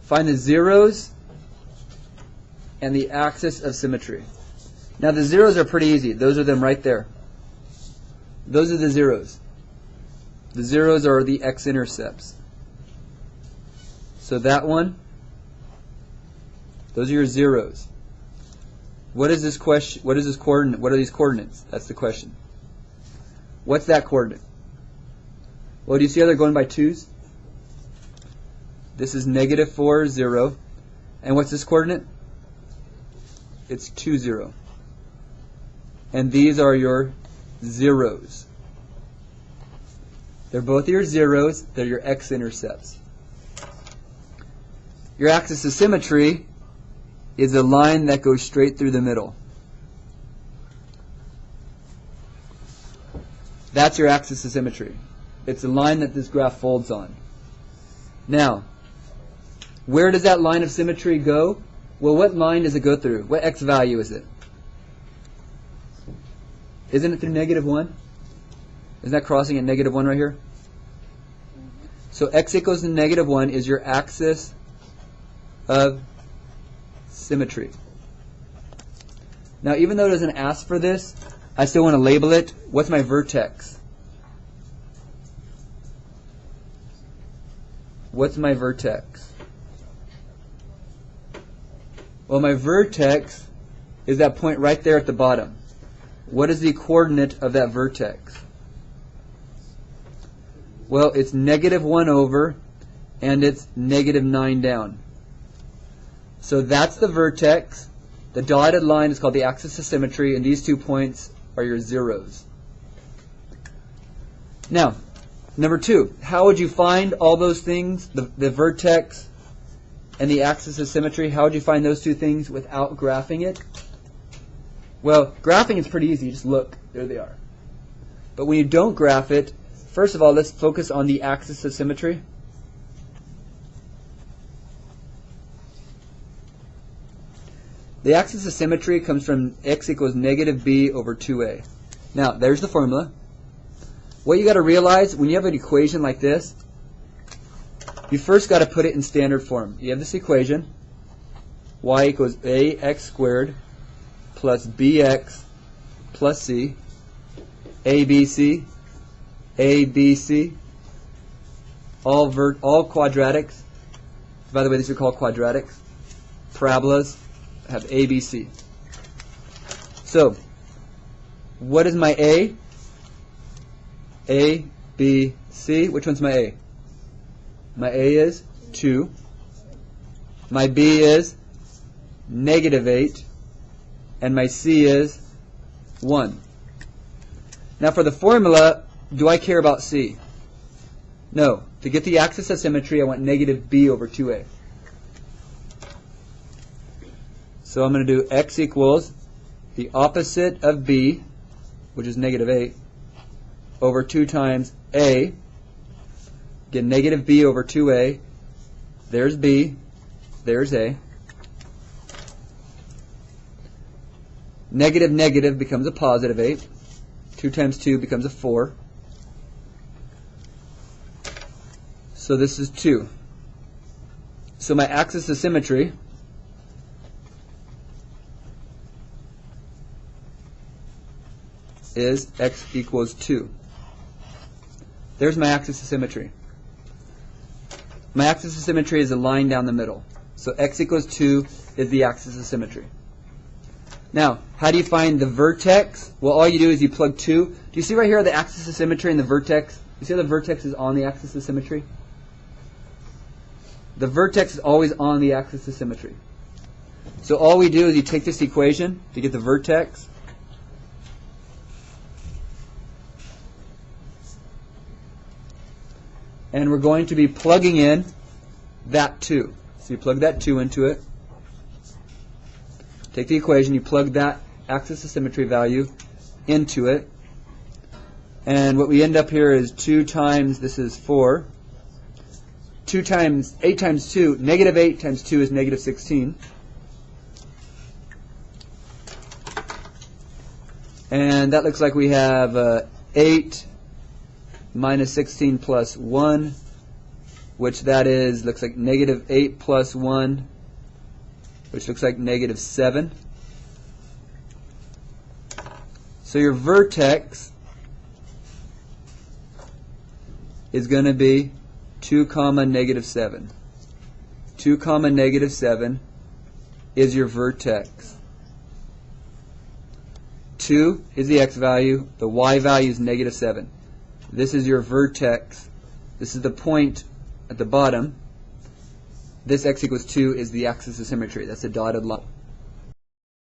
Find the zeros and the axis of symmetry. Now the zeros are pretty easy. Those are them right there. Those are the zeros. The zeros are the x-intercepts. So that one, those are your zeros. What is this question? What is this coordinate? What are these coordinates? That's the question. What's that coordinate? Well, do you see how they're going by 2's? This is -4, 0. And what's this coordinate? It's 2, 0. And these are your zeros. They're both your zeros. They're your x-intercepts. Your axis of symmetry is a line that goes straight through the middle. That's your axis of symmetry. It's a line that this graph folds on. Now, where does that line of symmetry go? Well, what line does it go through? What x value is it? Isn't it through -1? Isn't that crossing at -1 right here? So x equals to -1 is your axis of symmetry. Now, even though it doesn't ask for this, I still want to label it. What's my vertex? What's my vertex? Well, my vertex is that point right there at the bottom. What is the coordinate of that vertex? Well, it's -1 over, and it's -9 down. So that's the vertex. The dotted line is called the axis of symmetry, and these 2 points are your zeros. Now, number 2, how would you find all those things, the vertex and the axis of symmetry? How would you find those 2 things without graphing it? Well, graphing is pretty easy. You just look. There they are. But when you don't graph it, first of all, let's focus on the axis of symmetry. The axis of symmetry comes from x equals -b over 2a. Now, there's the formula. What you got to realize, when you have an equation like this, you first got to put it in standard form. You have this equation, y equals ax squared plus bx plus c, abc, all quadratics. By the way, these are called quadratics. Parabolas have ABC. So, what is my A? A, B, C. Which one's my A? My A is 2. My B is -8. And my C is 1. Now for the formula, do I care about C? No. To get the axis of symmetry, I want -b over 2a. So I'm going to do x equals the opposite of b, which is -8, over 2 times a. Get -b over 2a. There's b. There's a. Negative becomes a positive 8. 2 times 2 becomes a 4. So this is 2. So my axis of symmetry is x equals 2. There's my axis of symmetry. My axis of symmetry is a line down the middle. So x equals 2 is the axis of symmetry. Now, how do you find the vertex? Well, all you do is you plug 2. Do you see right here the axis of symmetry and the vertex? You see how the vertex is on the axis of symmetry? The vertex is always on the axis of symmetry. So all we do is you take this equation to get the vertex. And we're going to be plugging in that 2. So you plug that 2 into it. Take the equation, you plug that axis of symmetry value into it. And what we end up here is 2 times, this is 4. 2 times, 8 times 2, -8 times 2 is -16. And that looks like we have 8 minus 16 plus 1 which that is, looks like negative 8 plus 1, which looks like negative 7. So your vertex is going to be 2 comma negative 7. 2 comma negative 7 is your vertex. 2 is the x value. The y value is negative 7. This is your vertex. This is the point at the bottom. This x equals 2 is the axis of symmetry. That's a dotted line.